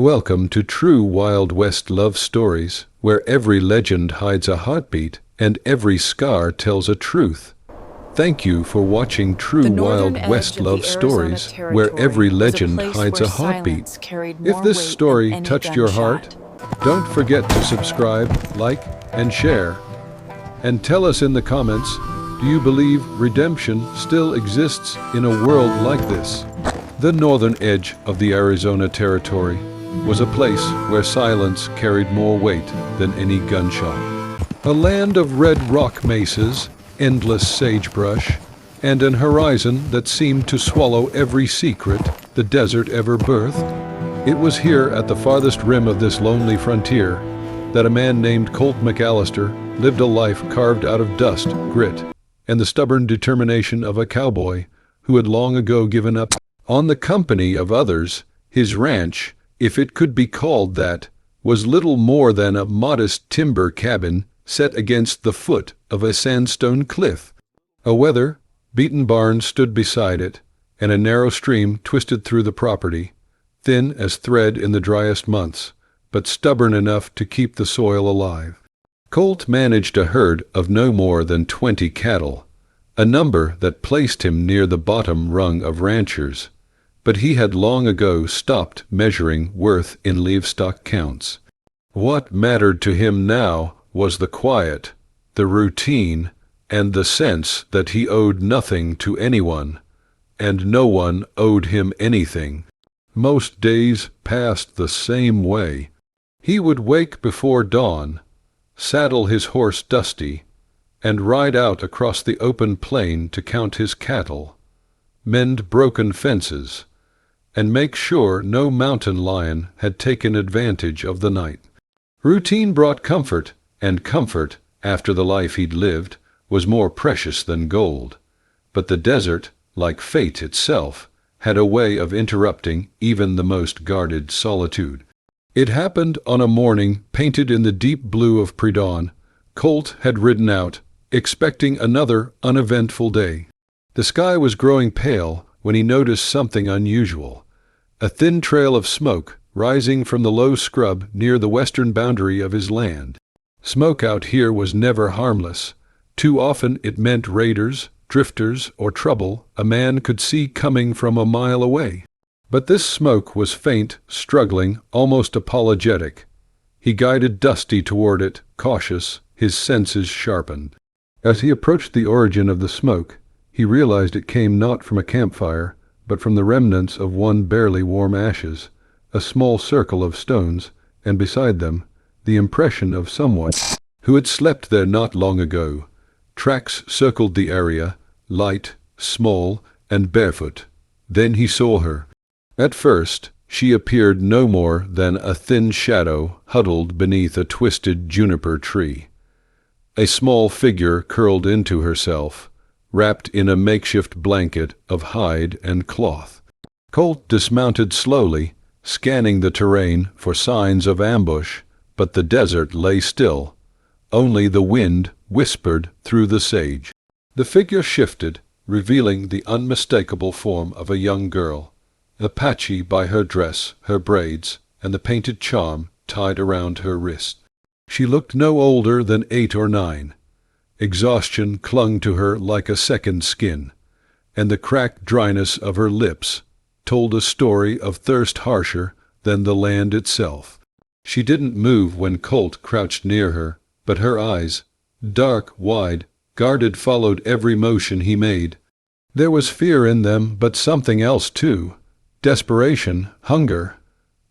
Welcome to True Wild West Love Stories, where every legend hides a heartbeat and every scar tells a truth. Thank you for watching True Wild West Love Stories, where every legend hides a heartbeat. If this story touched your heart, don't forget to subscribe, like, and share. And tell us in the comments, do you believe redemption still exists in a world like this? The northern edge of the Arizona Territory was a place where silence carried more weight than any gunshot. A land of red rock mesas, endless sagebrush, and an horizon that seemed to swallow every secret the desert ever birthed. It was here at the farthest rim of this lonely frontier that a man named Colt McAllister lived a life carved out of dust, grit, and the stubborn determination of a cowboy who had long ago given up on the company of others. His ranch, if it could be called that, was little more than a modest timber cabin set against the foot of a sandstone cliff. A weather-beaten barn stood beside it, and a narrow stream twisted through the property, thin as thread in the driest months, but stubborn enough to keep the soil alive. Colt managed a herd of no more than 20 cattle, a number that placed him near the bottom rung of ranchers. But he had long ago stopped measuring worth in livestock counts. What mattered to him now was the quiet, the routine, and the sense that he owed nothing to anyone, and no one owed him anything. Most days passed the same way. He would wake before dawn, saddle his horse Dusty, and ride out across the open plain to count his cattle, mend broken fences, and make sure no mountain lion had taken advantage of the night. Routine brought comfort, and comfort, after the life he'd lived, was more precious than gold. But the desert, like fate itself, had a way of interrupting even the most guarded solitude. It happened on a morning painted in the deep blue of pre-dawn. Colt had ridden out, expecting another uneventful day. The sky was growing pale when he noticed something unusual. A thin trail of smoke rising from the low scrub near the western boundary of his land. Smoke out here was never harmless. Too often it meant raiders, drifters, or trouble a man could see coming from a mile away. But this smoke was faint, struggling, almost apologetic. He guided Dusty toward it, cautious, his senses sharpened. As he approached the origin of the smoke, he realized it came not from a campfire, but from the remnants of one barely warm ashes, a small circle of stones, and beside them, the impression of someone who had slept there not long ago. Tracks circled the area, light, small, and barefoot. Then he saw her. At first, she appeared no more than a thin shadow huddled beneath a twisted juniper tree. A small figure curled into herself, wrapped in a makeshift blanket of hide and cloth. Colt dismounted slowly, scanning the terrain for signs of ambush, but the desert lay still. Only the wind whispered through the sage. The figure shifted, revealing the unmistakable form of a young girl, Apache by her dress, her braids, and the painted charm tied around her wrist. She looked no older than 8 or 9. Exhaustion clung to her like a second skin, and the cracked dryness of her lips told a story of thirst harsher than the land itself. She didn't move when Colt crouched near her, but her eyes, dark, wide, guarded, followed every motion he made. There was fear in them, but something else too. Desperation, hunger,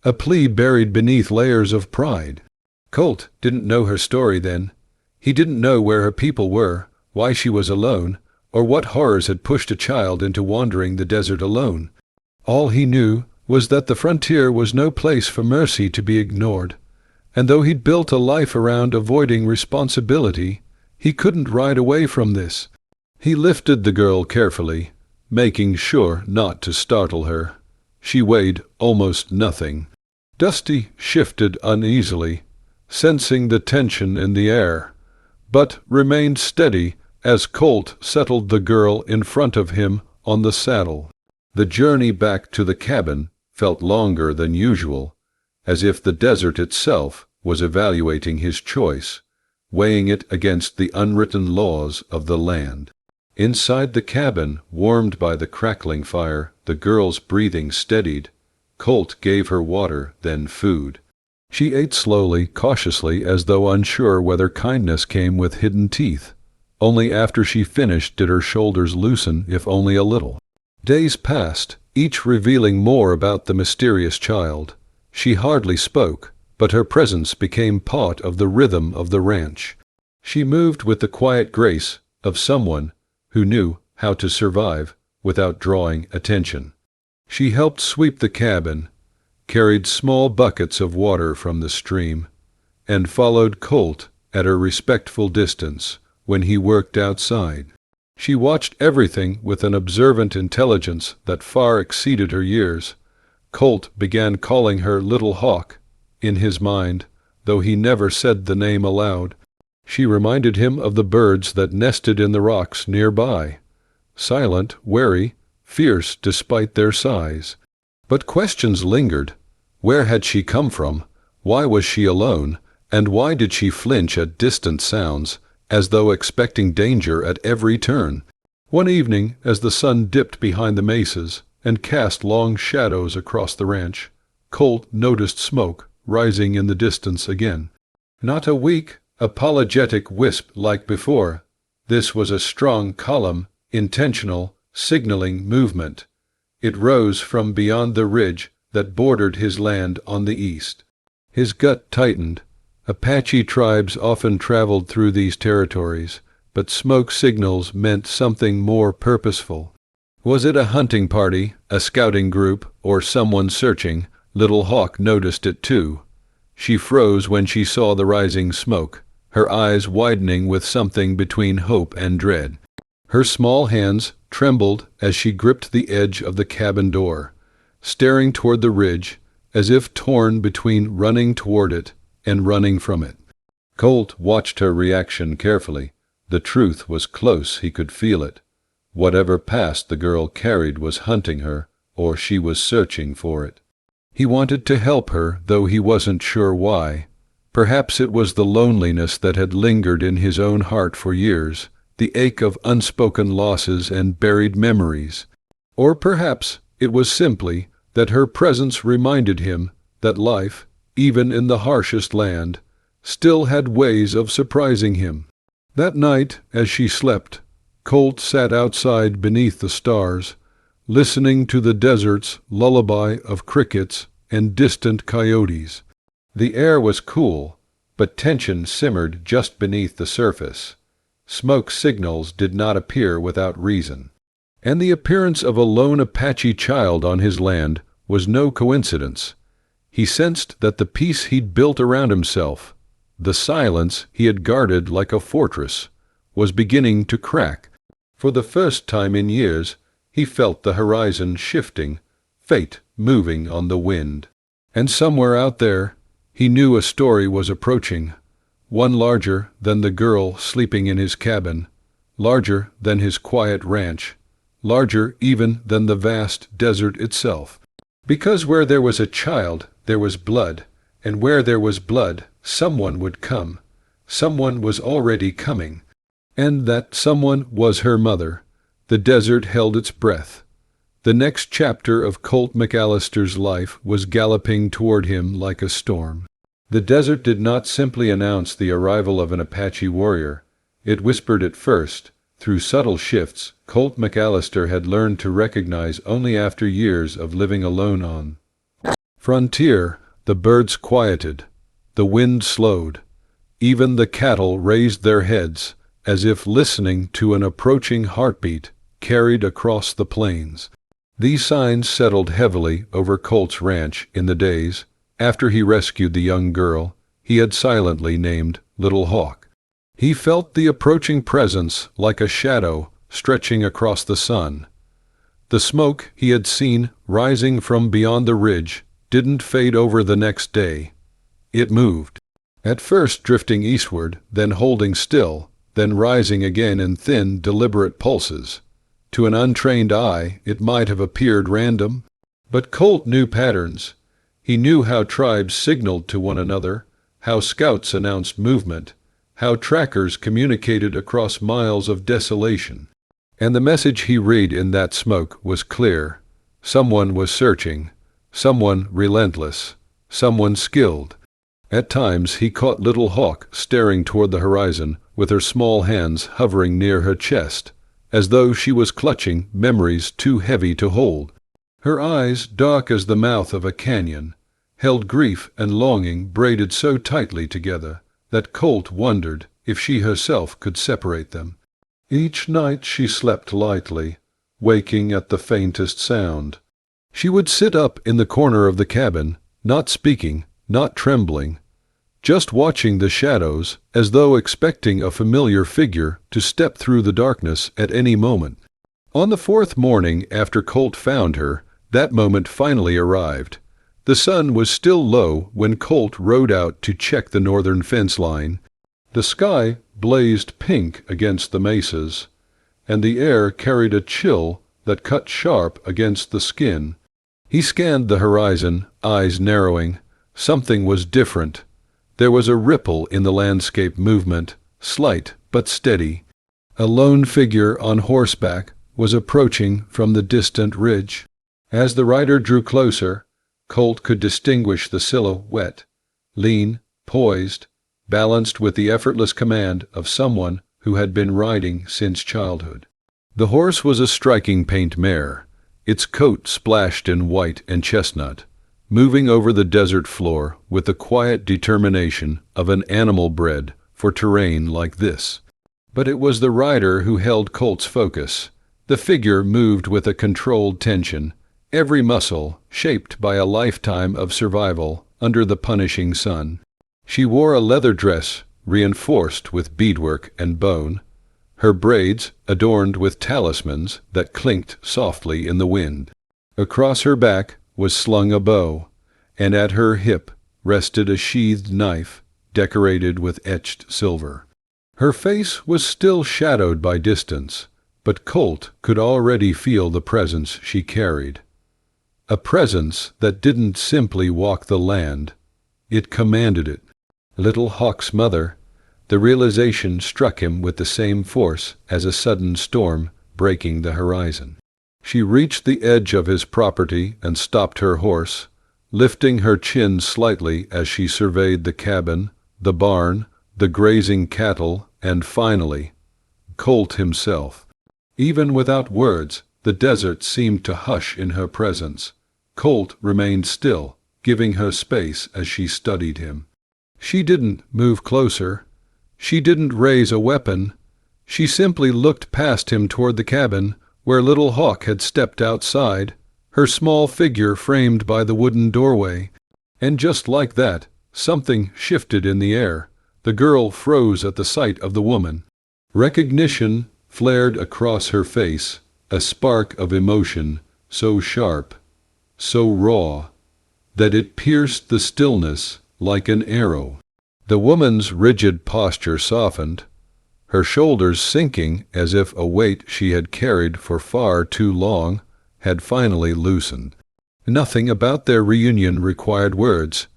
a plea buried beneath layers of pride. Colt didn't know her story then. He didn't know where her people were, why she was alone, or what horrors had pushed a child into wandering the desert alone. All he knew was that the frontier was no place for mercy to be ignored, and though he'd built a life around avoiding responsibility, he couldn't ride away from this. He lifted the girl carefully, making sure not to startle her. She weighed almost nothing. Dusty shifted uneasily, sensing the tension in the air, but remained steady as Colt settled the girl in front of him on the saddle. The journey back to the cabin felt longer than usual, as if the desert itself was evaluating his choice, weighing it against the unwritten laws of the land. Inside the cabin, warmed by the crackling fire, the girl's breathing steadied. Colt gave her water, then food. She ate slowly, cautiously, as though unsure whether kindness came with hidden teeth. Only after she finished did her shoulders loosen, if only a little. Days passed, each revealing more about the mysterious child. She hardly spoke, but her presence became part of the rhythm of the ranch. She moved with the quiet grace of someone who knew how to survive without drawing attention. She helped sweep the cabin, carried small buckets of water from the stream, and followed Colt at a respectful distance when he worked outside. She watched everything with an observant intelligence that far exceeded her years. Colt began calling her Little Hawk in his mind, though he never said the name aloud. She reminded him of the birds that nested in the rocks nearby, silent, wary, fierce despite their size. But questions lingered. Where had she come from? Why was she alone? And why did she flinch at distant sounds, as though expecting danger at every turn? One evening, as the sun dipped behind the mesas and cast long shadows across the ranch, Colt noticed smoke rising in the distance again. Not a weak, apologetic wisp like before. This was a strong column, intentional, signaling movement. It rose from beyond the ridge that bordered his land on the east. His gut tightened. Apache tribes often traveled through these territories, but smoke signals meant something more purposeful. Was it a hunting party, a scouting group, or someone searching? Little Hawk noticed it too. She froze when she saw the rising smoke, her eyes widening with something between hope and dread. Her small hands trembled as she gripped the edge of the cabin door, staring toward the ridge, as if torn between running toward it and running from it. Colt watched her reaction carefully. The truth was close, he could feel it. Whatever past the girl carried was hunting her, or she was searching for it. He wanted to help her, though he wasn't sure why. Perhaps it was the loneliness that had lingered in his own heart for years, the ache of unspoken losses and buried memories. Or perhaps it was simply that her presence reminded him that life, even in the harshest land, still had ways of surprising him. That night, as she slept, Colt sat outside beneath the stars, listening to the desert's lullaby of crickets and distant coyotes. The air was cool, but tension simmered just beneath the surface. Smoke signals did not appear without reason. And the appearance of a lone Apache child on his land was no coincidence. He sensed that the peace he'd built around himself, the silence he had guarded like a fortress, was beginning to crack. For the first time in years, he felt the horizon shifting, fate moving on the wind. And somewhere out there, he knew a story was approaching, one larger than the girl sleeping in his cabin, larger than his quiet ranch, larger even than the vast desert itself. Because where there was a child, there was blood, and where there was blood, someone would come. Someone was already coming. And that someone was her mother. The desert held its breath. The next chapter of Colt McAllister's life was galloping toward him like a storm. The desert did not simply announce the arrival of an Apache warrior. It whispered it first. Through subtle shifts, Colt McAllister had learned to recognize only after years of living alone on frontier. The birds quieted. The wind slowed. Even the cattle raised their heads, as if listening to an approaching heartbeat carried across the plains. These signs settled heavily over Colt's ranch in the days after he rescued the young girl he had silently named Little Hawk. He felt the approaching presence like a shadow stretching across the sun. The smoke he had seen rising from beyond the ridge didn't fade over the next day. It moved, at first drifting eastward, then holding still, then rising again in thin, deliberate pulses. To an untrained eye, it might have appeared random, but Colt knew patterns. He knew how tribes signaled to one another, how scouts announced movement, how trackers communicated across miles of desolation. And the message he read in that smoke was clear. Someone was searching, someone relentless, someone skilled. At times he caught Little Hawk staring toward the horizon, with her small hands hovering near her chest, as though she was clutching memories too heavy to hold. Her eyes, dark as the mouth of a canyon, held grief and longing braided so tightly together that Colt wondered if she herself could separate them. Each night she slept lightly, waking at the faintest sound. She would sit up in the corner of the cabin, not speaking, not trembling, just watching the shadows as though expecting a familiar figure to step through the darkness at any moment. On the fourth morning after Colt found her, that moment finally arrived. The sun was still low when Colt rode out to check the northern fence line. The sky blazed pink against the mesas, and the air carried a chill that cut sharp against the skin. He scanned the horizon, eyes narrowing. Something was different. There was a ripple in the landscape movement, slight but steady. A lone figure on horseback was approaching from the distant ridge. As the rider drew closer, Colt could distinguish the silhouette, lean, poised, balanced with the effortless command of someone who had been riding since childhood. The horse was a striking paint mare, its coat splashed in white and chestnut, moving over the desert floor with the quiet determination of an animal bred for terrain like this. But it was the rider who held Colt's focus. The figure moved with a controlled tension, every muscle shaped by a lifetime of survival under the punishing sun. She wore a leather dress reinforced with beadwork and bone, her braids adorned with talismans that clinked softly in the wind. Across her back was slung a bow, and at her hip rested a sheathed knife decorated with etched silver. Her face was still shadowed by distance, but Colt could already feel the presence she carried. A presence that didn't simply walk the land, it commanded it. Little Hawk's mother, the realization struck him with the same force as a sudden storm breaking the horizon. She reached the edge of his property and stopped her horse, lifting her chin slightly as she surveyed the cabin, the barn, the grazing cattle, and finally, Colt himself. Even without words, the desert seemed to hush in her presence. Colt remained still, giving her space as she studied him. She didn't move closer. She didn't raise a weapon. She simply looked past him toward the cabin, where Little Hawk had stepped outside, her small figure framed by the wooden doorway. And just like that, something shifted in the air. The girl froze at the sight of the woman. Recognition flared across her face, a spark of emotion so sharp, so raw, that it pierced the stillness like an arrow. The woman's rigid posture softened, her shoulders sinking as if a weight she had carried for far too long had finally loosened. Nothing about their reunion required words.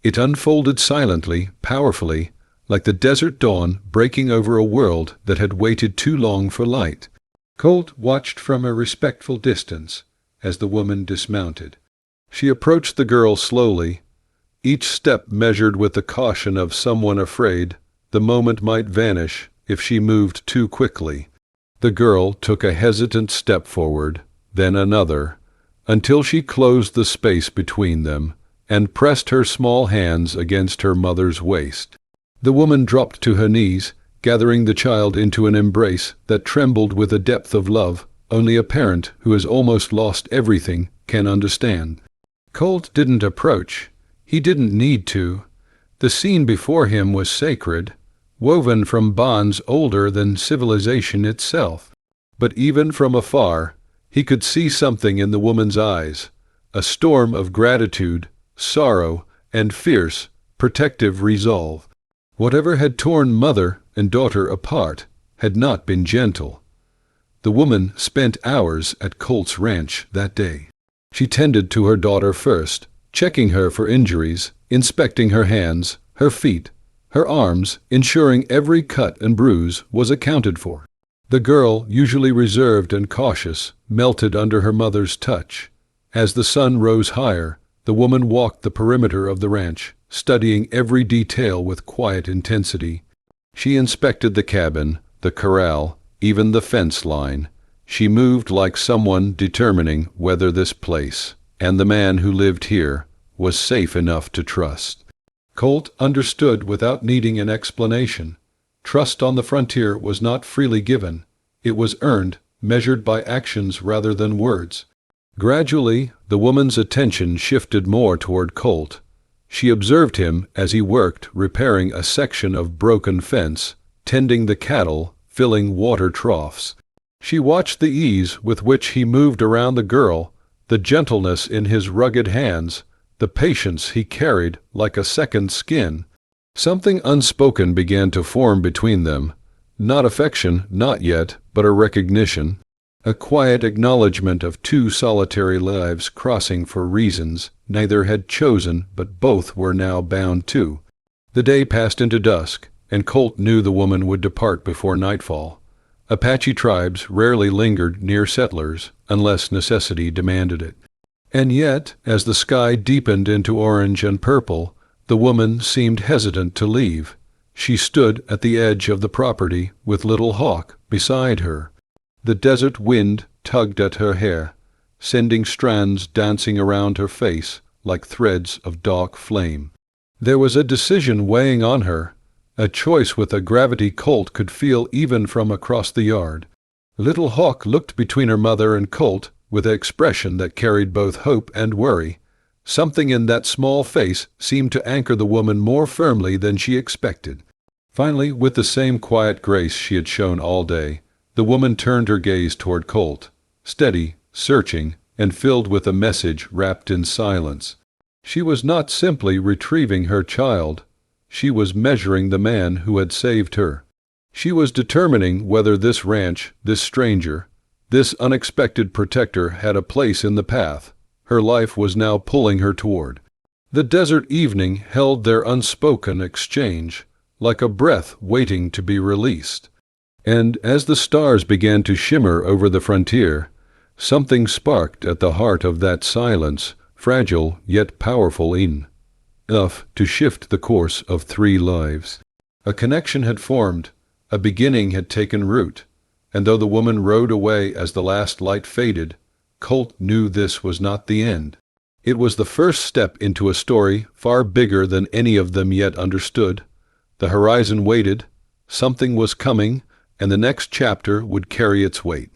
It unfolded silently, powerfully, like the desert dawn breaking over a world that had waited too long for light. Colt watched from a respectful distance as the woman dismounted. She approached the girl slowly, each step measured with the caution of someone afraid the moment might vanish if she moved too quickly. The girl took a hesitant step forward, then another, until she closed the space between them and pressed her small hands against her mother's waist. The woman dropped to her knees, gathering the child into an embrace that trembled with a depth of love only a parent who has almost lost everything can understand. Colt didn't approach. He didn't need to. The scene before him was sacred, woven from bonds older than civilization itself. But even from afar, he could see something in the woman's eyes, a storm of gratitude, sorrow, and fierce, protective resolve. Whatever had torn mother and daughter apart had not been gentle. The woman spent hours at Colt's ranch that day. She tended to her daughter first, checking her for injuries, inspecting her hands, her feet, her arms, ensuring every cut and bruise was accounted for. The girl, usually reserved and cautious, melted under her mother's touch. As the sun rose higher, the woman walked the perimeter of the ranch, studying every detail with quiet intensity. She inspected the cabin, the corral, even the fence line. She moved like someone determining whether this place, and the man who lived here, was safe enough to trust. Colt understood without needing an explanation. Trust on the frontier was not freely given. It was earned, measured by actions rather than words. Gradually, the woman's attention shifted more toward Colt. She observed him as he worked repairing a section of broken fence, tending the cattle, filling water troughs. She watched the ease with which he moved around the girl, the gentleness in his rugged hands, the patience he carried like a second skin. Something unspoken began to form between them. Not affection, not yet, but a recognition. A quiet acknowledgement of two solitary lives crossing for reasons neither had chosen but both were now bound to. The day passed into dusk, and Colt knew the woman would depart before nightfall. Apache tribes rarely lingered near settlers unless necessity demanded it. And yet, as the sky deepened into orange and purple, the woman seemed hesitant to leave. She stood at the edge of the property with Little Hawk beside her. The desert wind tugged at her hair, sending strands dancing around her face like threads of dark flame. There was a decision weighing on her, a choice with a gravity Colt could feel even from across the yard. Little Hawk looked between her mother and Colt with an expression that carried both hope and worry. Something in that small face seemed to anchor the woman more firmly than she expected. Finally, with the same quiet grace she had shown all day, the woman turned her gaze toward Colt, steady, searching, and filled with a message wrapped in silence. She was not simply retrieving her child. She was measuring the man who had saved her. She was determining whether this ranch, this stranger, this unexpected protector had a place in the path her life was now pulling her toward. The desert evening held their unspoken exchange, like a breath waiting to be released. And as the stars began to shimmer over the frontier, something sparked at the heart of that silence, fragile yet powerful enough to shift the course of 3 lives. A connection had formed, a beginning had taken root, and though the woman rode away as the last light faded, Colt knew this was not the end. It was the first step into a story far bigger than any of them yet understood. The horizon waited, something was coming, and the next chapter would carry its weight.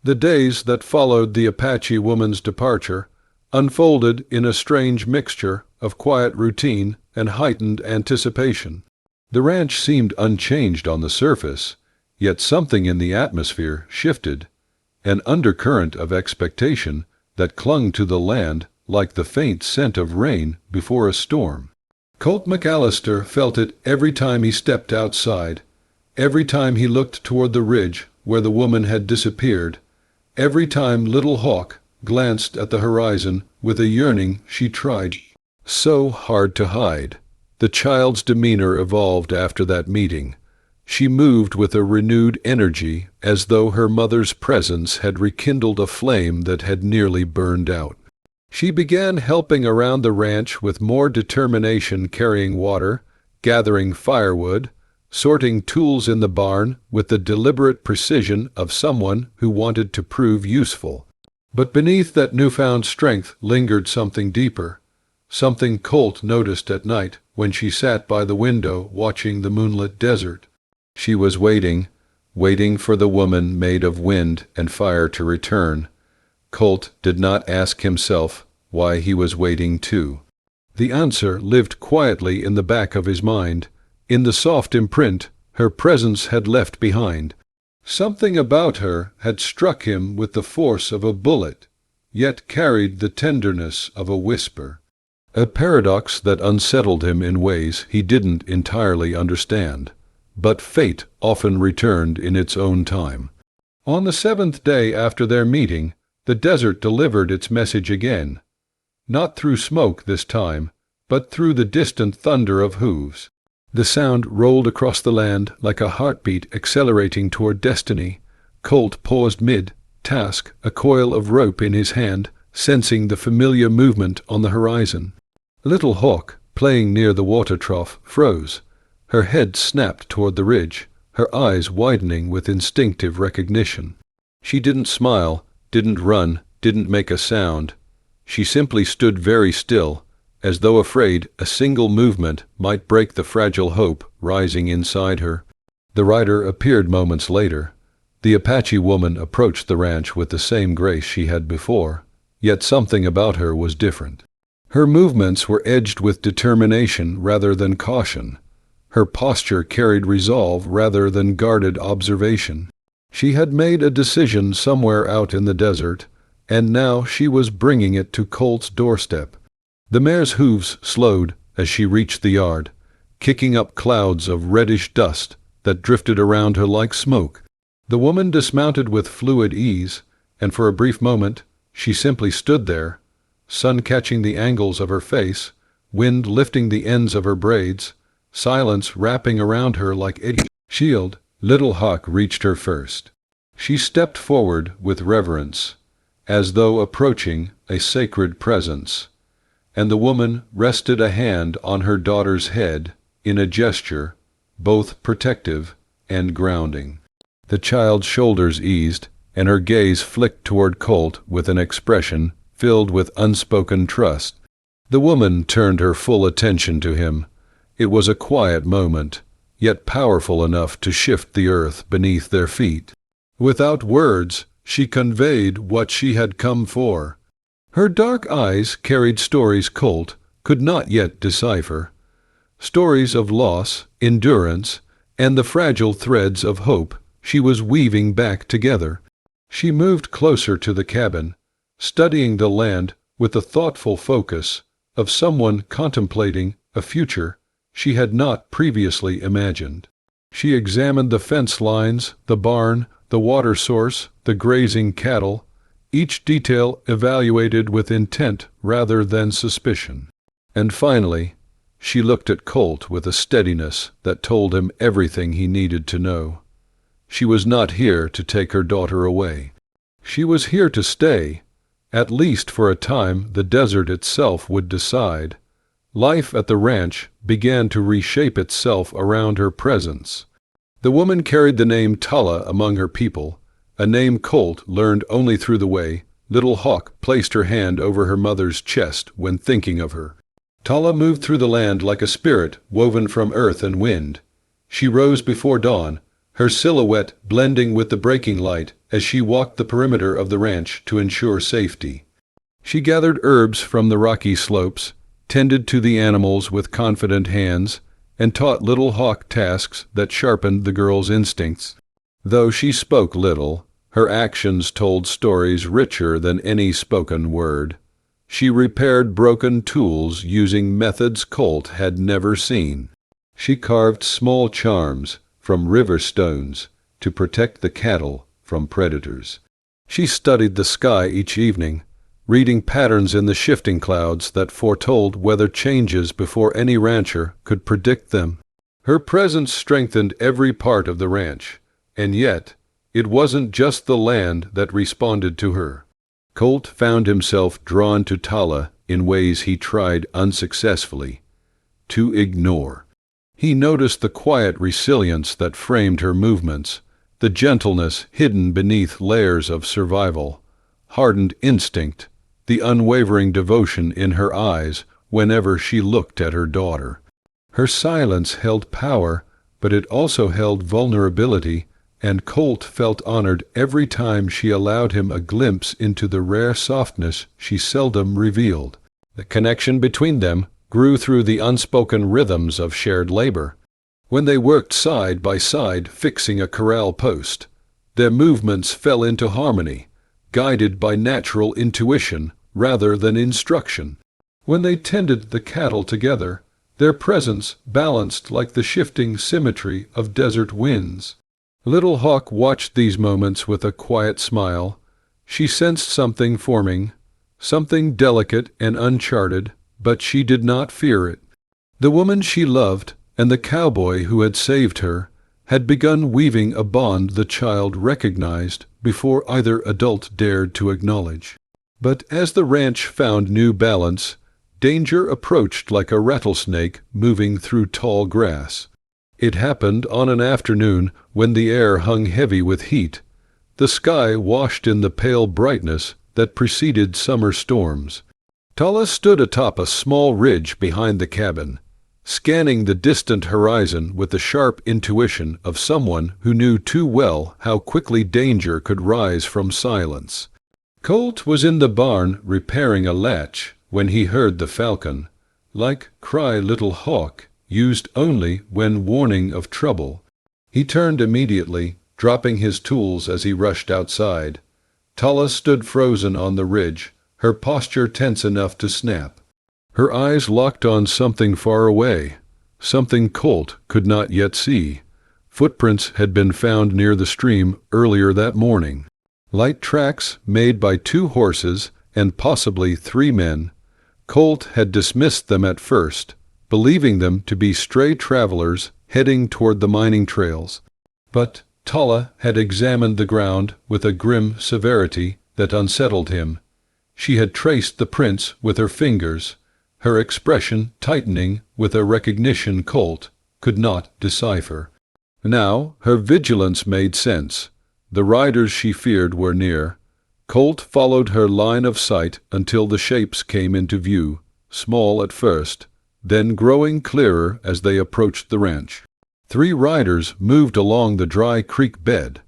The days that followed the Apache woman's departure unfolded in a strange mixture of quiet routine and heightened anticipation. The ranch seemed unchanged on the surface, yet something in the atmosphere shifted, an undercurrent of expectation that clung to the land like the faint scent of rain before a storm. Colt McAllister felt it every time he stepped outside, every time he looked toward the ridge where the woman had disappeared, every time Little Hawk glanced at the horizon with a yearning she tried so hard to hide. The child's demeanor evolved after that meeting. She moved with a renewed energy, as though her mother's presence had rekindled a flame that had nearly burned out. She began helping around the ranch with more determination, carrying water, gathering firewood, sorting tools in the barn with the deliberate precision of someone who wanted to prove useful. But beneath that newfound strength lingered something deeper, something Colt noticed at night when she sat by the window watching the moonlit desert. She was waiting for the woman made of wind and fire to return. Colt did not ask himself why he was waiting too. The answer lived quietly in the back of his mind, in the soft imprint her presence had left behind. Something about her had struck him with the force of a bullet, yet carried the tenderness of a whisper. A paradox that unsettled him in ways he didn't entirely understand. But fate often returned in its own time. On the 7th day after their meeting, the desert delivered its message again. not through smoke this time, but through the distant thunder of hooves. The sound rolled across the land like a heartbeat accelerating toward destiny. Colt paused mid-task, a coil of rope in his hand, sensing the familiar movement on the horizon. Little Hawk, playing near the water trough, froze. Her head snapped toward the ridge, her eyes widening with instinctive recognition. She didn't smile, didn't run, didn't make a sound. She simply stood very still, as though afraid a single movement might break the fragile hope rising inside her. The rider appeared moments later. The Apache woman approached the ranch with the same grace she had before, yet something about her was different. Her movements were edged with determination rather than caution. Her posture carried resolve rather than guarded observation. She had made a decision somewhere out in the desert, and now she was bringing it to Colt's doorstep. The mare's hooves slowed as she reached the yard, kicking up clouds of reddish dust that drifted around her like smoke. The woman dismounted with fluid ease, and for a brief moment she simply stood there, sun catching the angles of her face, wind lifting the ends of her braids, silence wrapping around her like a shield. Little Hawk reached her first. She stepped forward with reverence, as though approaching a sacred presence, and the woman rested a hand on her daughter's head in a gesture both protective and grounding. The child's shoulders eased, and her gaze flicked toward Colt with an expression filled with unspoken trust. The woman turned her full attention to him. It was a quiet moment, yet powerful enough to shift the earth beneath their feet. Without words, she conveyed what she had come for. Her dark eyes carried stories Colt could not yet decipher. Stories of loss, endurance, and the fragile threads of hope she was weaving back together. She moved closer to the cabin, studying the land with the thoughtful focus of someone contemplating a future she had not previously imagined. She examined the fence lines, the barn, the water source, the grazing cattle, each detail evaluated with intent rather than suspicion. And finally, she looked at Colt with a steadiness that told him everything he needed to know. She was not here to take her daughter away. She was here to stay, at least for a time the desert itself would decide. Life at the ranch began to reshape itself around her presence. The woman carried the name Tala among her people, a name Colt learned only through the way Little Hawk placed her hand over her mother's chest when thinking of her. Tala moved through the land like a spirit woven from earth and wind. She rose before dawn, her silhouette blending with the breaking light as she walked the perimeter of the ranch to ensure safety. She gathered herbs from the rocky slopes, tended to the animals with confident hands, and taught Little Hawk tasks that sharpened the girl's instincts. Though she spoke little, her actions told stories richer than any spoken word. She repaired broken tools using methods Colt had never seen. She carved small charms from river stones to protect the cattle from predators. She studied the sky each evening, reading patterns in the shifting clouds that foretold weather changes before any rancher could predict them. Her presence strengthened every part of the ranch, and yet it wasn't just the land that responded to her. Colt found himself drawn to Tala in ways he tried unsuccessfully to ignore. He noticed the quiet resilience that framed her movements, the gentleness hidden beneath layers of survival, hardened instinct, the unwavering devotion in her eyes whenever she looked at her daughter. Her silence held power, but it also held vulnerability, and Colt felt honored every time she allowed him a glimpse into the rare softness she seldom revealed. The connection between them grew through the unspoken rhythms of shared labor. When they worked side by side fixing a corral post, their movements fell into harmony, guided by natural intuition rather than instruction. When they tended the cattle together, their presence balanced like the shifting symmetry of desert winds. Little Hawk watched these moments with a quiet smile. She sensed something forming, something delicate and uncharted, but she did not fear it. The woman she loved, and the cowboy who had saved her, had begun weaving a bond the child recognized before either adult dared to acknowledge. But as the ranch found new balance, danger approached like a rattlesnake moving through tall grass. It happened on an afternoon when the air hung heavy with heat, the sky washed in the pale brightness that preceded summer storms. Tala stood atop a small ridge behind the cabin, scanning the distant horizon with the sharp intuition of someone who knew too well how quickly danger could rise from silence. Colt was in the barn repairing a latch when he heard the falcon, like "Cry, little hawk," used only when warning of trouble. He turned immediately, dropping his tools as he rushed outside. Tala stood frozen on the ridge, her posture tense enough to snap. Her eyes locked on something far away, something Colt could not yet see. Footprints had been found near the stream earlier that morning. Light tracks made by 2 horses and possibly 3 men. Colt had dismissed them at first, believing them to be stray travelers heading toward the mining trails. But Tala had examined the ground with a grim severity that unsettled him. She had traced the prints with her fingers, her expression tightening with a recognition Colt could not decipher. Now her vigilance made sense. The riders she feared were near. Colt followed her line of sight until the shapes came into view, small at first, then growing clearer as they approached the ranch. 3 riders moved along the dry creek bed,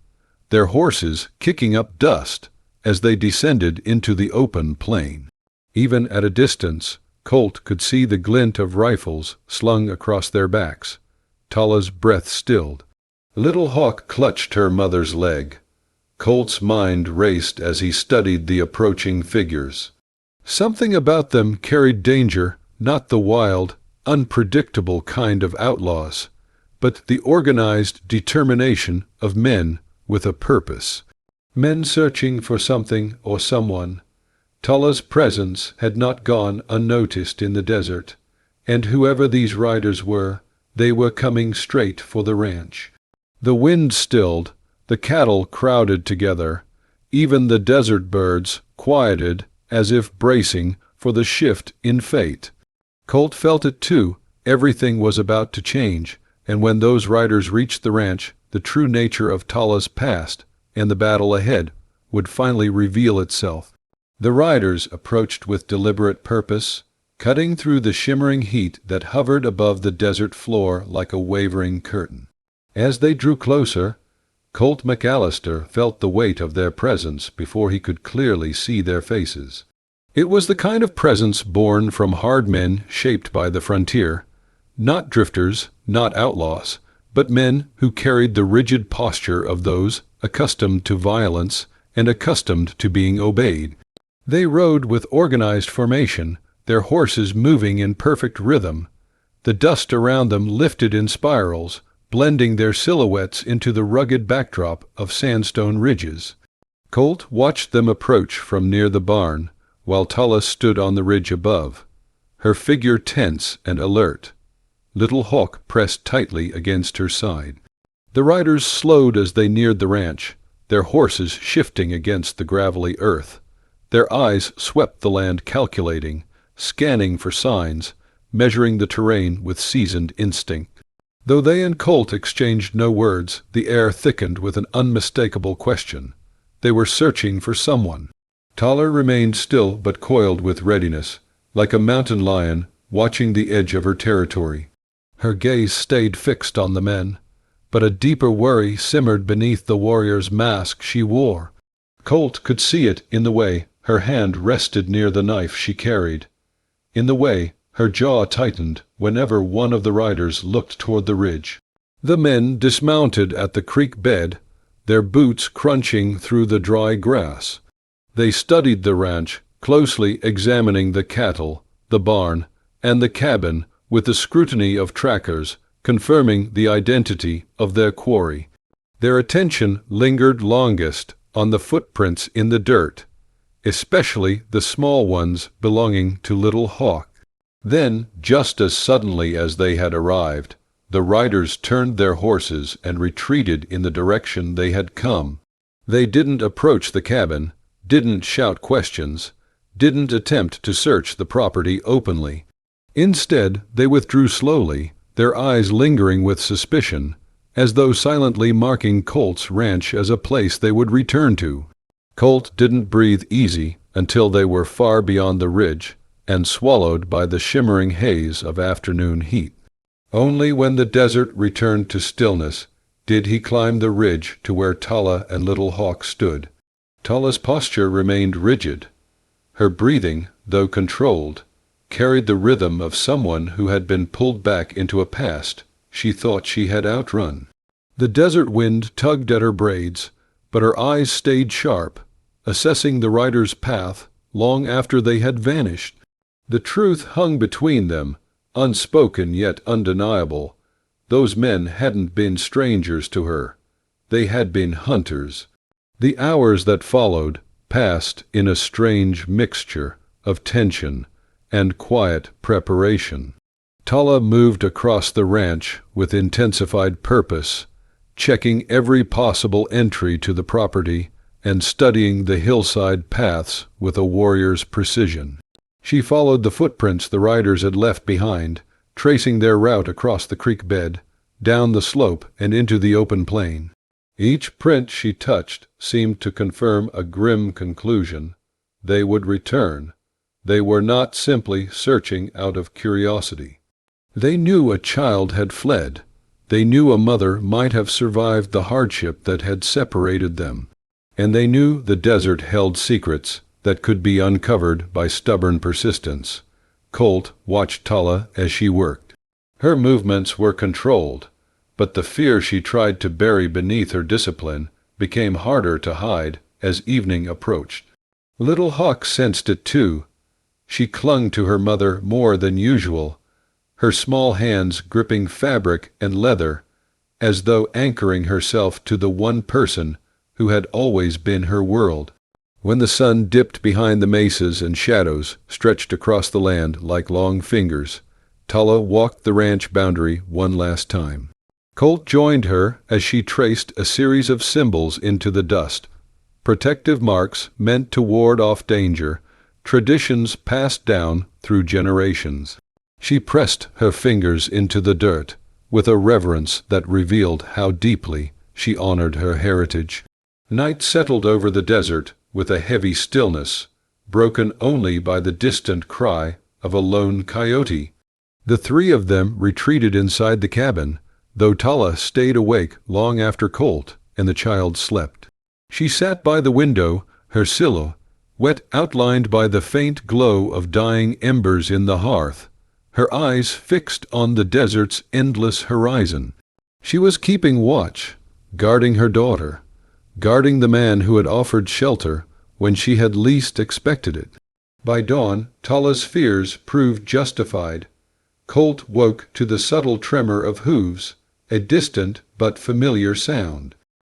their horses kicking up dust as they descended into the open plain. Even at a distance, Colt could see the glint of rifles slung across their backs. Tala's breath stilled. Little Hawk clutched her mother's leg. Colt's mind raced as he studied the approaching figures. Something about them carried danger, not the wild, unpredictable kind of outlaws, but the organized determination of men with a purpose. Men searching for something or someone. Tala's presence had not gone unnoticed in the desert, and whoever these riders were, they were coming straight for the ranch. The wind stilled, the cattle crowded together, even the desert birds quieted as if bracing for the shift in fate. Colt felt it too. Everything was about to change, and when those riders reached the ranch, the true nature of Tala's past and the battle ahead would finally reveal itself. The riders approached with deliberate purpose, cutting through the shimmering heat that hovered above the desert floor like a wavering curtain. As they drew closer, Colt McAllister felt the weight of their presence before he could clearly see their faces. It was the kind of presence born from hard men shaped by the frontier, not drifters, not outlaws, but men who carried the rigid posture of those accustomed to violence and accustomed to being obeyed. They rode with organized formation, their horses moving in perfect rhythm. The dust around them lifted in spirals, blending their silhouettes into the rugged backdrop of sandstone ridges. Colt watched them approach from near the barn, while Tala stood on the ridge above, her figure tense and alert. Little Hawk pressed tightly against her side. The riders slowed as they neared the ranch, their horses shifting against the gravelly earth. Their eyes swept the land calculating, scanning for signs, measuring the terrain with seasoned instinct. Though they and Colt exchanged no words, the air thickened with an unmistakable question. They were searching for someone. Tala remained still but coiled with readiness, like a mountain lion watching the edge of her territory. Her gaze stayed fixed on the men, but a deeper worry simmered beneath the warrior's mask she wore. Colt could see it in the way her hand rested near the knife she carried, in the way her jaw tightened whenever one of the riders looked toward the ridge. The men dismounted at the creek bed, their boots crunching through the dry grass. They studied the ranch, closely examining the cattle, the barn, and the cabin with the scrutiny of trackers, confirming the identity of their quarry. Their attention lingered longest on the footprints in the dirt. especially the small ones belonging to Little Hawk. Then, just as suddenly as they had arrived, the riders turned their horses and retreated in the direction they had come. They didn't approach the cabin, didn't shout questions, didn't attempt to search the property openly. Instead, they withdrew slowly, their eyes lingering with suspicion, as though silently marking Colt's ranch as a place they would return to. Colt didn't breathe easy until they were far beyond the ridge and swallowed by the shimmering haze of afternoon heat. Only when the desert returned to stillness did he climb the ridge to where Tala and Little Hawk stood. Tala's posture remained rigid. Her breathing, though controlled, carried the rhythm of someone who had been pulled back into a past she thought she had outrun. The desert wind tugged at her braids, but her eyes stayed sharp, assessing the rider's path long after they had vanished. The truth hung between them, unspoken yet undeniable. Those men hadn't been strangers to her. They had been hunters. The hours that followed passed in a strange mixture of tension and quiet preparation. Tala moved across the ranch with intensified purpose, checking every possible entry to the property and studying the hillside paths with a warrior's precision. She followed the footprints the riders had left behind, tracing their route across the creek bed, down the slope and into the open plain. Each print she touched seemed to confirm a grim conclusion. They would return. They were not simply searching out of curiosity. They knew a child had fled. They knew a mother might have survived the hardship that had separated them. And they knew the desert held secrets that could be uncovered by stubborn persistence. Colt watched Tala as she worked. Her movements were controlled, but the fear she tried to bury beneath her discipline became harder to hide as evening approached. Little Hawk sensed it too. She clung to her mother more than usual, her small hands gripping fabric and leather, as though anchoring herself to the one person who had always been her world. When the sun dipped behind the mesas and shadows stretched across the land like long fingers, Tala walked the ranch boundary one last time. Colt joined her as she traced a series of symbols into the dust, protective marks meant to ward off danger, traditions passed down through generations. She pressed her fingers into the dirt with a reverence that revealed how deeply she honored her heritage. Night settled over the desert with a heavy stillness, broken only by the distant cry of a lone coyote. The three of them retreated inside the cabin, though Tala stayed awake long after Colt and the child slept. She sat by the window, her silhouette outlined by the faint glow of dying embers in the hearth, her eyes fixed on the desert's endless horizon. She was keeping watch, guarding her daughter, guarding the man who had offered shelter when she had least expected it. By dawn, Tala's fears proved justified. Colt woke to the subtle tremor of hooves, a distant but familiar sound.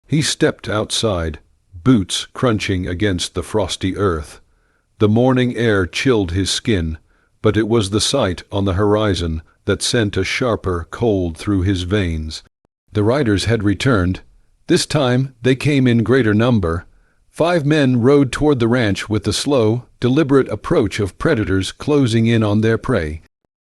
He stepped outside, boots crunching against the frosty earth. The morning air chilled his skin, but it was the sight on the horizon that sent a sharper cold through his veins. The riders had returned. This time they came in greater number. 5 men rode toward the ranch with the slow, deliberate approach of predators closing in on their prey.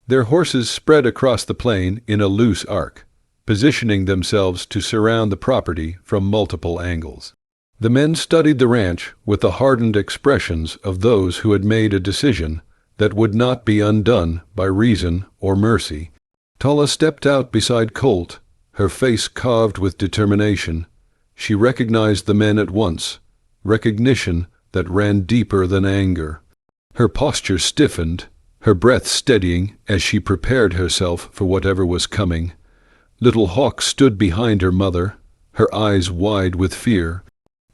Their horses spread across the plain in a loose arc, positioning themselves to surround the property from multiple angles. The men studied the ranch with the hardened expressions of those who had made a decision that would not be undone by reason or mercy. Tala stepped out beside Colt, her face carved with determination. She recognized the men at once, recognition that ran deeper than anger. Her posture stiffened, her breath steadying as she prepared herself for whatever was coming. Little Hawk stood behind her mother, her eyes wide with fear.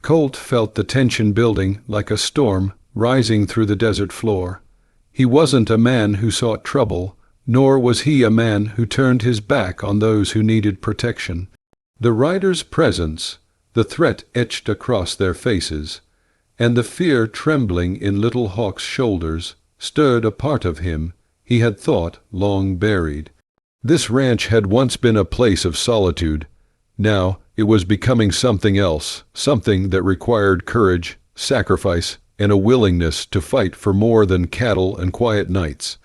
Colt felt the tension building like a storm rising through the desert floor. He wasn't a man who sought trouble, nor was he a man who turned his back on those who needed protection. The riders' presence, the threat etched across their faces, and the fear trembling in Little Hawk's shoulders stirred a part of him he had thought long buried. This ranch had once been a place of solitude. Now it was becoming something else, something that required courage, sacrifice, and a willingness to fight for more than cattle and quiet nights.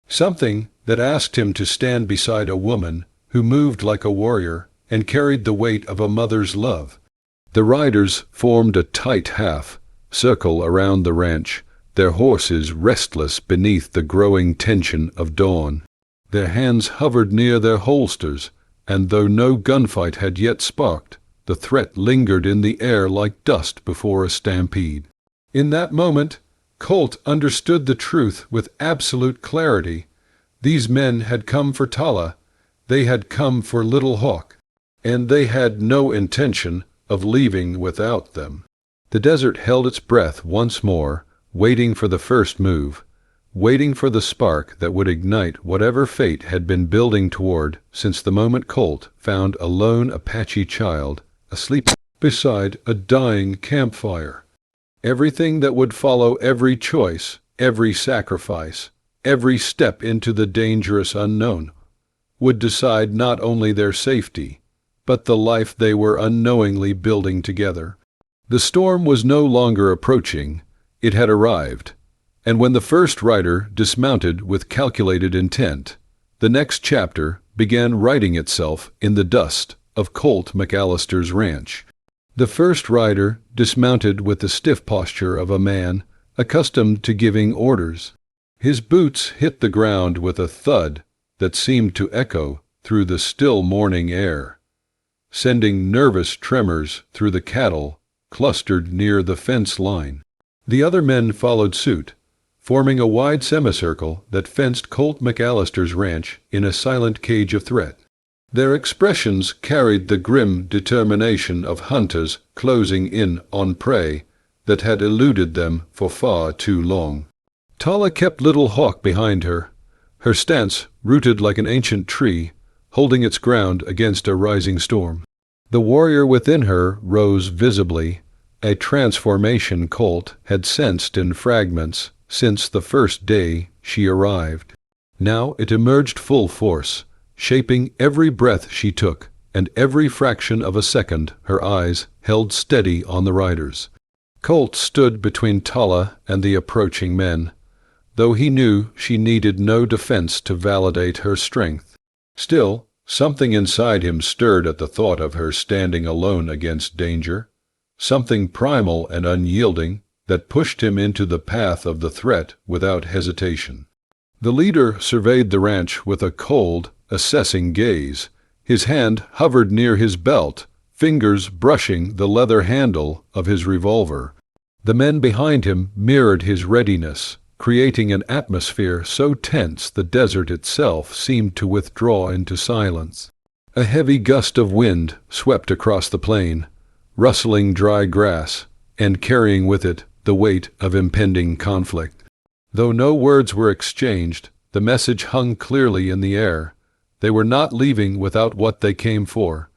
Something that asked him to stand beside a woman who moved like a warrior and carried the weight of a mother's love. The riders formed a tight half-circle around the ranch, their horses restless beneath the growing tension of dawn. Their hands hovered near their holsters, and though no gunfight had yet sparked, the threat lingered in the air like dust before a stampede. In that moment, Colt understood the truth with absolute clarity. These men had come for Tala, they had come for Little Hawk, and they had no intention of leaving without them. The desert held its breath once more, waiting for the first move, waiting for the spark that would ignite whatever fate had been building toward since the moment Colt found a lone Apache child asleep beside a dying campfire. Everything that would follow, every choice, every sacrifice, every step into the dangerous unknown, would decide not only their safety, but the life they were unknowingly building together. The storm was no longer approaching, it had arrived, and when the first rider dismounted with calculated intent, the next chapter began writing itself in the dust of Colt McAllister's ranch. The first rider dismounted with the stiff posture of a man accustomed to giving orders. His boots hit the ground with a thud that seemed to echo through the still morning air, sending nervous tremors through the cattle clustered near the fence line. The other men followed suit, forming a wide semicircle that fenced Colt McAllister's ranch in a silent cage of threat. Their expressions carried the grim determination of hunters closing in on prey that had eluded them for far too long. Tala kept Little Hawk behind her, her stance rooted like an ancient tree, holding its ground against a rising storm. The warrior within her rose visibly, a transformation Colt had sensed in fragments since the first day she arrived. Now it emerged full force, shaping every breath she took, and every fraction of a second her eyes held steady on the riders. Colt stood between Tala and the approaching men, though he knew she needed no defense to validate her strength. Still, something inside him stirred at the thought of her standing alone against danger, something primal and unyielding that pushed him into the path of the threat without hesitation. The leader surveyed the ranch with a cold, assessing gaze. His hand hovered near his belt, fingers brushing the leather handle of his revolver. The men behind him mirrored his readiness, creating an atmosphere so tense the desert itself seemed to withdraw into silence. A heavy gust of wind swept across the plain, rustling dry grass and carrying with it the weight of impending conflict. Though no words were exchanged, the message hung clearly in the air. They were not leaving without what they came for.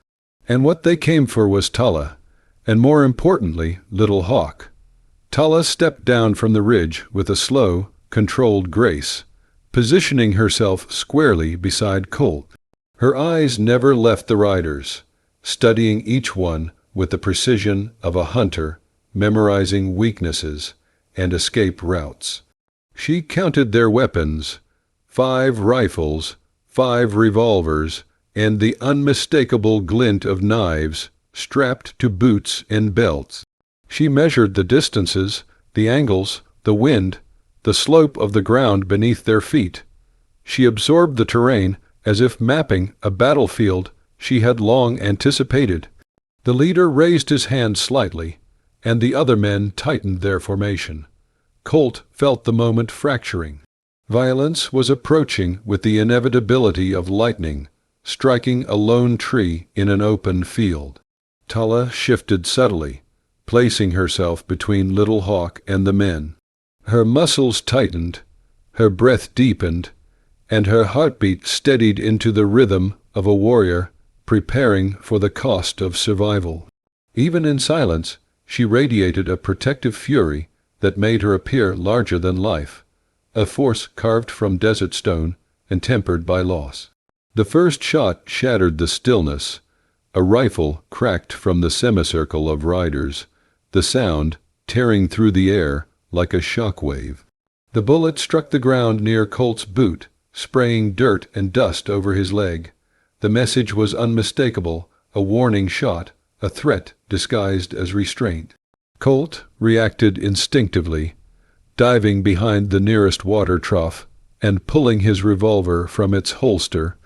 And what they came for was Tala, and more importantly, Little Hawk. Tala stepped down from the ridge with a slow, controlled grace, positioning herself squarely beside Colt. Her eyes never left the riders, studying each one with the precision of a hunter, memorizing weaknesses and escape routes. She counted their weapons, 5 rifles, 5 revolvers, and the unmistakable glint of knives strapped to boots and belts. She measured the distances, the angles, the wind, the slope of the ground beneath their feet. She absorbed the terrain as if mapping a battlefield she had long anticipated. The leader raised his hand slightly, and the other men tightened their formation. Colt felt the moment fracturing. Violence was approaching with the inevitability of lightning, striking a lone tree in an open field. Tala shifted subtly, placing herself between Little Hawk and the men. Her muscles tightened, her breath deepened, and her heartbeat steadied into the rhythm of a warrior preparing for the cost of survival. Even in silence, She radiated a protective fury that made her appear larger than life, a force carved from desert stone and tempered by loss. The first shot shattered the stillness. A rifle cracked from the semicircle of riders, the sound tearing through the air like a shock wave. The bullet struck the ground near Colt's boot, spraying dirt and dust over his leg. The message was unmistakable, a warning shot, a threat disguised as restraint. Colt reacted instinctively, diving behind the nearest water trough and pulling his revolver from its holster.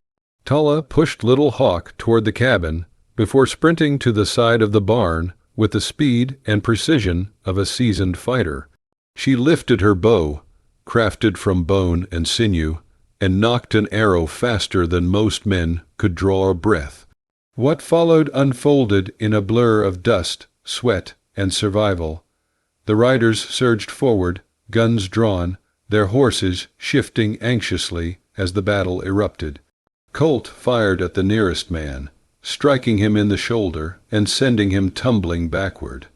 Tala pushed Little Hawk toward the cabin before sprinting to the side of the barn with the speed and precision of a seasoned fighter. She lifted her bow, crafted from bone and sinew, and knocked an arrow faster than most men could draw a breath. What followed unfolded in a blur of dust, sweat, and survival. The riders surged forward, guns drawn, their horses shifting anxiously as the battle erupted. Colt fired at the nearest man, striking him in the shoulder and sending him tumbling backward.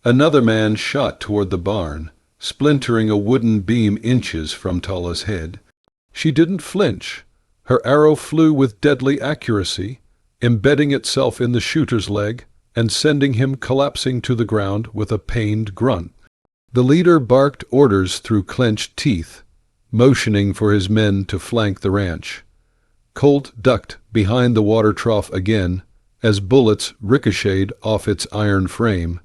Another man shot toward the barn, splintering a wooden beam inches from Tala's head. She didn't flinch. Her arrow flew with deadly accuracy, embedding itself in the shooter's leg and sending him collapsing to the ground with a pained grunt. The leader barked orders through clenched teeth, motioning for his men to flank the ranch. Colt ducked behind the water trough again as bullets ricocheted off its iron frame,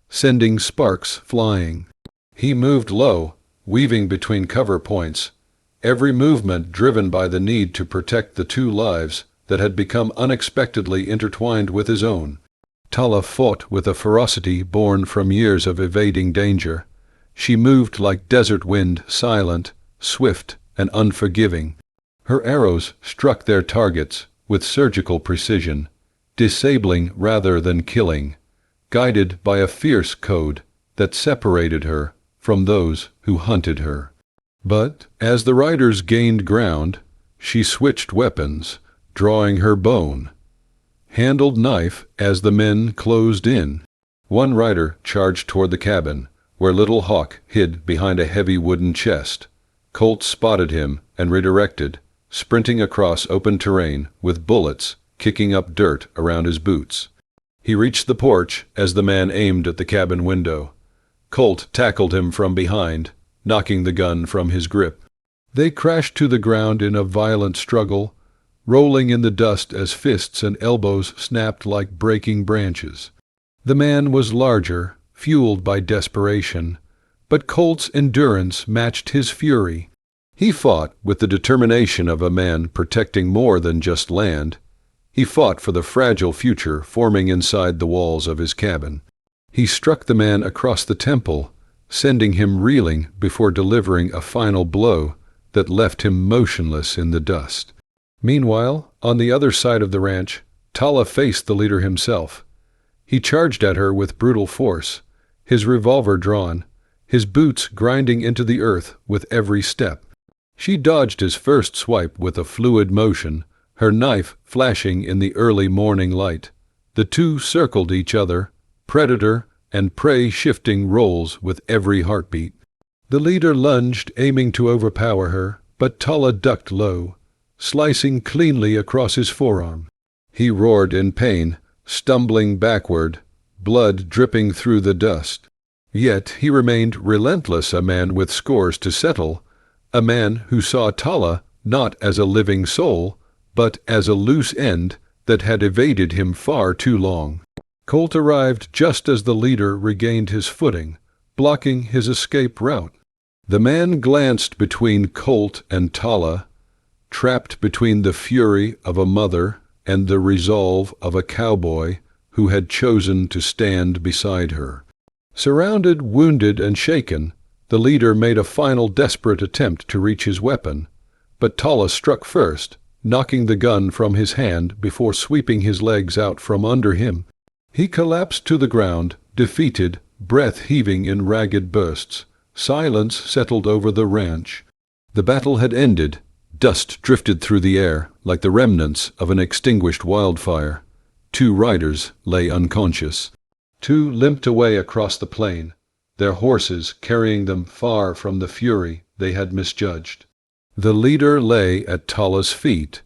sending sparks flying. He moved low, weaving between cover points, every movement driven by the need to protect the two lives that had become unexpectedly intertwined with his own. Tala fought with a ferocity born from years of evading danger. She moved like desert wind, silent, swift, and unforgiving. Her arrows struck their targets with surgical precision, disabling rather than killing, guided by a fierce code that separated her from those who hunted her. But as the riders gained ground, she switched weapons, drawing her bone, handled knife as the men closed in. One rider charged toward the cabin, where Little Hawk hid behind a heavy wooden chest. Colt spotted him and redirected, sprinting across open terrain with bullets kicking up dirt around his boots. He reached the porch as the man aimed at the cabin window. Colt tackled him from behind, knocking the gun from his grip. They crashed to the ground in a violent struggle, rolling in the dust as fists and elbows snapped like breaking branches. The man was larger, fueled by desperation, but Colt's endurance matched his fury. He fought with the determination of a man protecting more than just land. He fought for the fragile future forming inside the walls of his cabin. He struck the man across the temple, sending him reeling before delivering a final blow that left him motionless in the dust. Meanwhile, on the other side of the ranch, Tala faced the leader himself. He charged at her with brutal force, his revolver drawn, his boots grinding into the earth with every step. She dodged his first swipe with a fluid motion, her knife flashing in the early morning light. The two circled each other, predator and prey shifting roles with every heartbeat. The leader lunged, aiming to overpower her, but Tala ducked low, slicing cleanly across his forearm. He roared in pain, stumbling backward, blood dripping through the dust. Yet he remained relentless, a man with scores to settle, a man who saw Tala not as a living soul, but as a loose end that had evaded him far too long. Colt arrived just as the leader regained his footing, blocking his escape route. The man glanced between Colt and Tala, trapped between the fury of a mother and the resolve of a cowboy who had chosen to stand beside her. Surrounded, wounded, and shaken, the leader made a final desperate attempt to reach his weapon, but Tala struck first, knocking the gun from his hand before sweeping his legs out from under him. He collapsed to the ground, defeated, breath heaving in ragged bursts. Silence settled over the ranch. The battle had ended. Dust drifted through the air like the remnants of an extinguished wildfire. Two riders lay unconscious. Two limped away across the plain, their horses carrying them far from the fury they had misjudged. The leader lay at Tala's feet,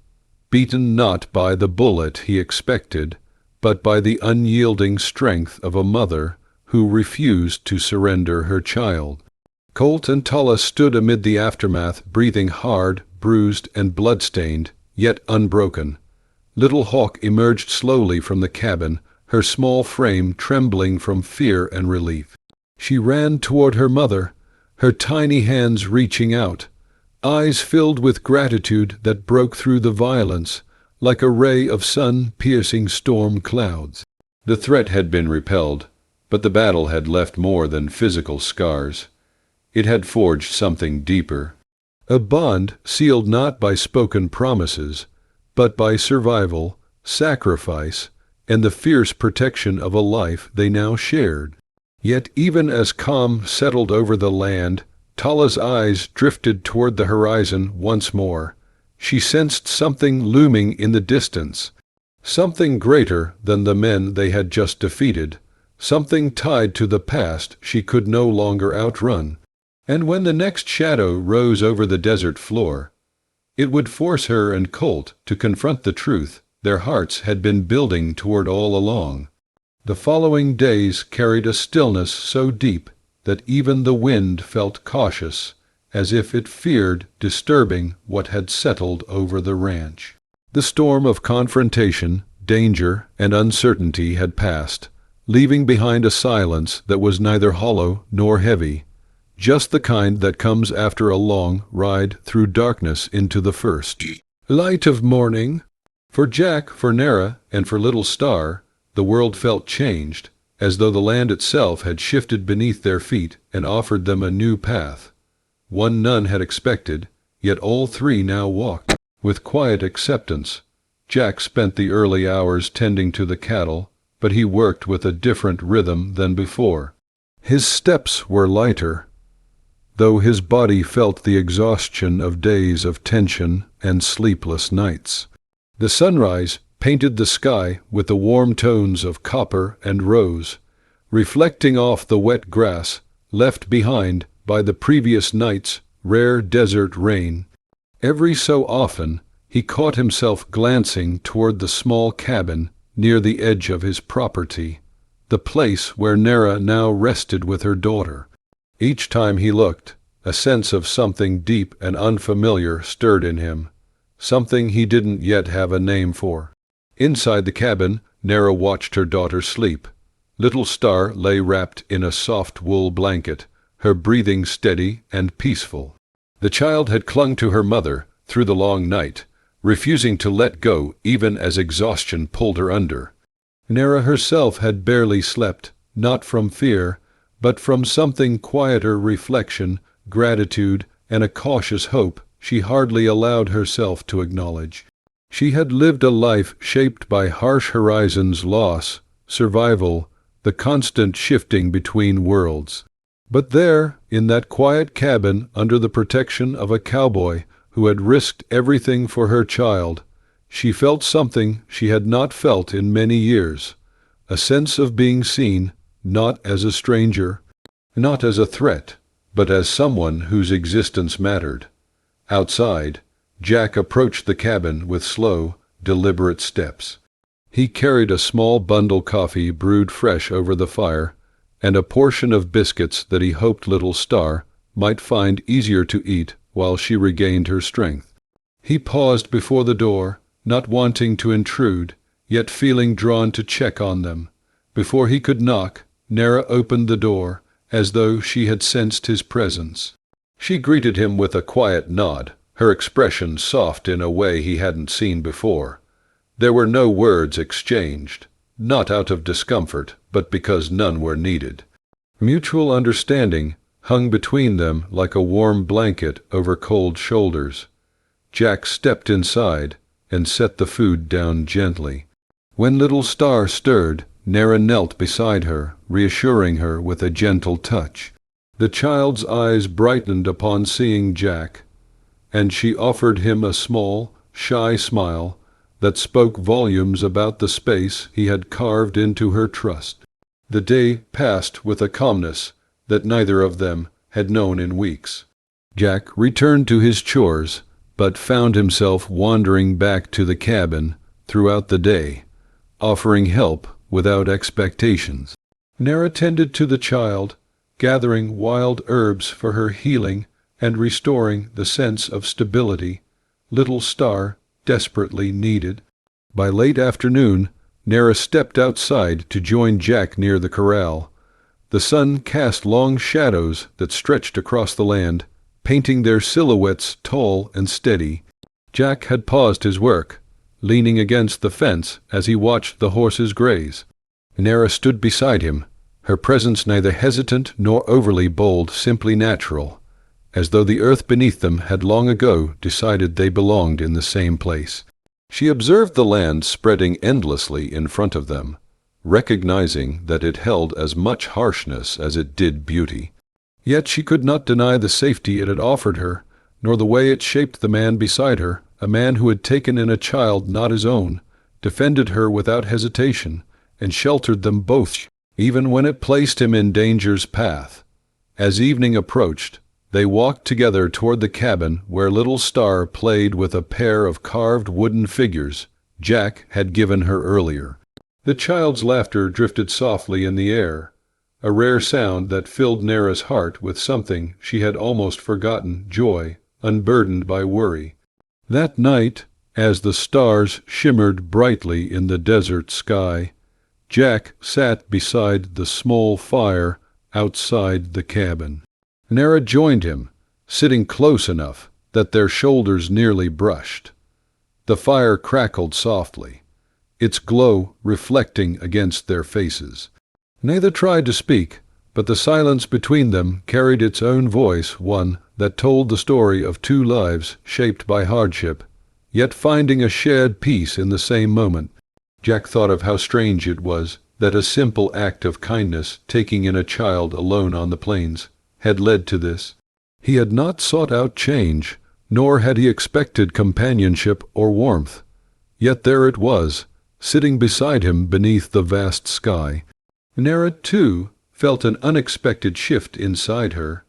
beaten not by the bullet he expected, but by the unyielding strength of a mother who refused to surrender her child. Colt and Tala stood amid the aftermath, breathing hard, bruised and blood-stained, yet unbroken. Little Hawk emerged slowly from the cabin, her small frame trembling from fear and relief. She ran toward her mother, her tiny hands reaching out, eyes filled with gratitude that broke through the violence like a ray of sun-piercing storm clouds. The threat had been repelled, but the battle had left more than physical scars. It had forged something deeper, a bond sealed not by spoken promises, but by survival, sacrifice, and the fierce protection of a life they now shared. Yet even as calm settled over the land, Tala's eyes drifted toward the horizon once more. She sensed something looming in the distance, something greater than the men they had just defeated, something tied to the past she could no longer outrun. And when the next shadow rose over the desert floor, it would force her and Colt to confront the truth their hearts had been building toward all along. The following days carried a stillness so deep that even the wind felt cautious, as if it feared disturbing what had settled over the ranch. The storm of confrontation, danger, and uncertainty had passed, leaving behind a silence that was neither hollow nor heavy, just the kind that comes after a long ride through darkness into the first light of morning. For Jack, for Nara, and for Little Star, the world felt changed, as though the land itself had shifted beneath their feet and offered them a new path. One none had expected, yet all three now walked with quiet acceptance. Jack spent the early hours tending to the cattle, but he worked with a different rhythm than before. His steps were lighter, though his body felt the exhaustion of days of tension and sleepless nights. The sunrise painted the sky with the warm tones of copper and rose, reflecting off the wet grass left behind by the previous night's rare desert rain. Every so often he caught himself glancing toward the small cabin near the edge of his property, the place where Nara now rested with her daughter. Each time he looked, a sense of something deep and unfamiliar stirred in him, something he didn't yet have a name for. Inside the cabin, Nara watched her daughter sleep. Little Star lay wrapped in a soft wool blanket, her breathing steady and peaceful. The child had clung to her mother through the long night, refusing to let go even as exhaustion pulled her under. Nara herself had barely slept, not from fear, but from something quieter reflection, gratitude, and a cautious hope she hardly allowed herself to acknowledge. She had lived a life shaped by harsh horizons, loss, survival, the constant shifting between worlds. But there, in that quiet cabin under the protection of a cowboy who had risked everything for her child, she felt something she had not felt in many years, a sense of being seen, not as a stranger, not as a threat, but as someone whose existence mattered. Outside, Jack approached the cabin with slow, deliberate steps. He carried a small bundle coffee brewed fresh over the fire, and a portion of biscuits that he hoped Little Star might find easier to eat while she regained her strength. He paused before the door, not wanting to intrude, yet feeling drawn to check on them. Before he could knock, Nara opened the door, as though she had sensed his presence. She greeted him with a quiet nod, her expression soft in a way he hadn't seen before. There were no words exchanged, not out of discomfort, but because none were needed. Mutual understanding hung between them like a warm blanket over cold shoulders. Jack stepped inside and set the food down gently. When Little Star stirred, Nara knelt beside her, reassuring her with a gentle touch. The child's eyes brightened upon seeing Jack, and she offered him a small, shy smile that spoke volumes about the space he had carved into her trust. The day passed with a calmness that neither of them had known in weeks. Jack returned to his chores, but found himself wandering back to the cabin throughout the day, offering help without expectations. Nara tended to the child, gathering wild herbs for her healing and restoring the sense of stability little Star desperately needed. By late afternoon, Nara stepped outside to join Jack near the corral. The sun cast long shadows that stretched across the land, painting their silhouettes tall and steady. Jack had paused his work, leaning against the fence as he watched the horses graze. Nara stood beside him, her presence neither hesitant nor overly bold, simply natural, as though the earth beneath them had long ago decided they belonged in the same place. She observed the land spreading endlessly in front of them, recognizing that it held as much harshness as it did beauty. Yet she could not deny the safety it had offered her, nor the way it shaped the man beside her, a man who had taken in a child not his own, defended her without hesitation, and sheltered them both, even when it placed him in danger's path. As evening approached, they walked together toward the cabin where little Star played with a pair of carved wooden figures Jack had given her earlier. The child's laughter drifted softly in the air, a rare sound that filled Nara's heart with something she had almost forgotten, joy, unburdened by worry. That night, as the stars shimmered brightly in the desert sky, Jack sat beside the small fire outside the cabin. Nara joined him, sitting close enough that their shoulders nearly brushed. The fire crackled softly, its glow reflecting against their faces. Neither tried to speak, but the silence between them carried its own voice, one that told the story of two lives shaped by hardship, yet finding a shared peace in the same moment. Jack thought of how strange it was that a simple act of kindness, taking in a child alone on the plains, had led to this. He had not sought out change, nor had he expected companionship or warmth. Yet there it was, sitting beside him beneath the vast sky. Nara, too, felt an unexpected shift inside her.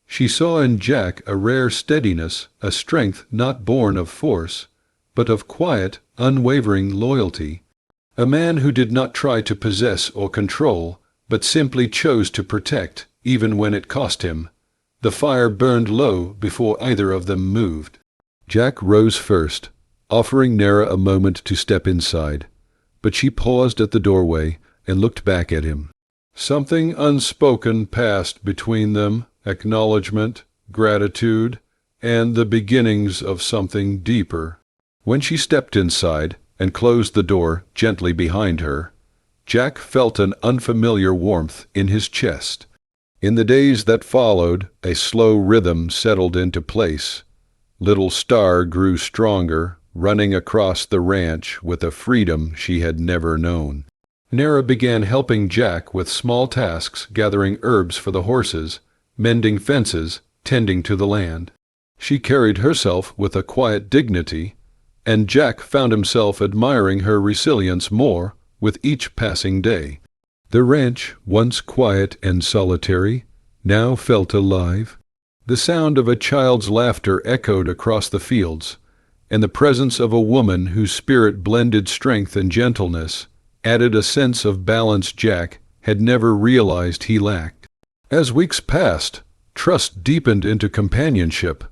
She saw in Jack a rare steadiness, a strength not born of force, but of quiet, unwavering loyalty. A man who did not try to possess or control, but simply chose to protect, even when it cost him. The fire burned low before either of them moved. Jack rose first, offering Nara a moment to step inside, but she paused at the doorway and looked back at him. Something unspoken passed between them, acknowledgement, gratitude, and the beginnings of something deeper. When she stepped inside and closed the door gently behind her, Jack felt an unfamiliar warmth in his chest. In the days that followed, a slow rhythm settled into place. Little Star grew stronger, running across the ranch with a freedom she had never known. Nara began helping Jack with small tasks, gathering herbs for the horses, mending fences, tending to the land. She carried herself with a quiet dignity, and Jack found himself admiring her resilience more with each passing day. The ranch, once quiet and solitary, now felt alive. The sound of a child's laughter echoed across the fields, and the presence of a woman whose spirit blended strength and gentleness added a sense of balance Jack had never realized he lacked. As weeks passed, trust deepened into companionship.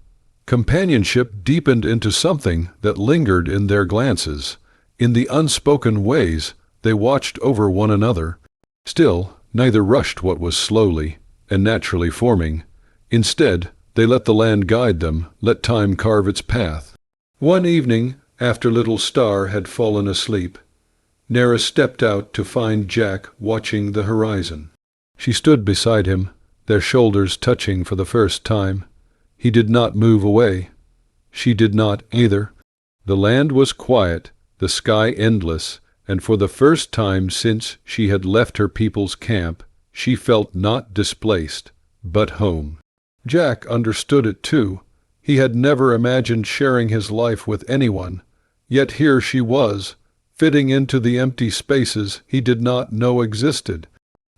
Companionship deepened into something that lingered in their glances, in the unspoken ways they watched over one another. Still, neither rushed what was slowly and naturally forming. Instead, they let the land guide them, let time carve its path. One evening, after little Star had fallen asleep, Nara stepped out to find Jack watching the horizon. She stood beside him, their shoulders touching for the first time. He did not move away. She did not either. The land was quiet, the sky endless, and for the first time since she had left her people's camp, she felt not displaced, but home. Jack understood it too. He had never imagined sharing his life with anyone, yet here she was, fitting into the empty spaces he did not know existed.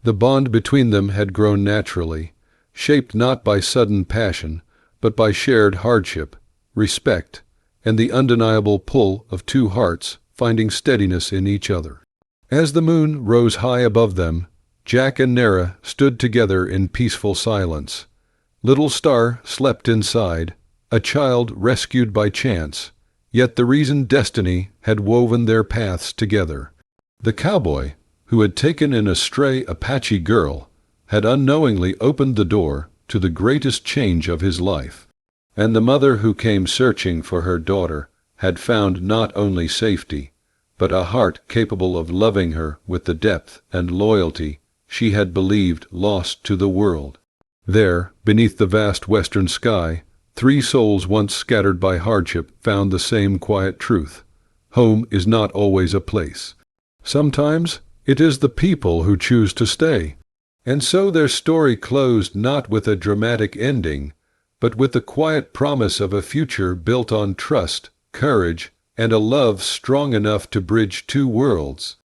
The bond between them had grown naturally, shaped not by sudden passion, but by shared hardship, respect, and the undeniable pull of two hearts finding steadiness in each other. As the moon rose high above them, Jack and Nara stood together in peaceful silence. Little Star slept inside, a child rescued by chance, yet the reason destiny had woven their paths together. The cowboy, who had taken in a stray Apache girl, had unknowingly opened the door to the greatest change of his life. And the mother who came searching for her daughter had found not only safety, but a heart capable of loving her with the depth and loyalty she had believed lost to the world. There, beneath the vast western sky, three souls once scattered by hardship found the same quiet truth. Home is not always a place. Sometimes it is the people who choose to stay. And so their story closed not with a dramatic ending, but with the quiet promise of a future built on trust, courage, and a love strong enough to bridge two worlds.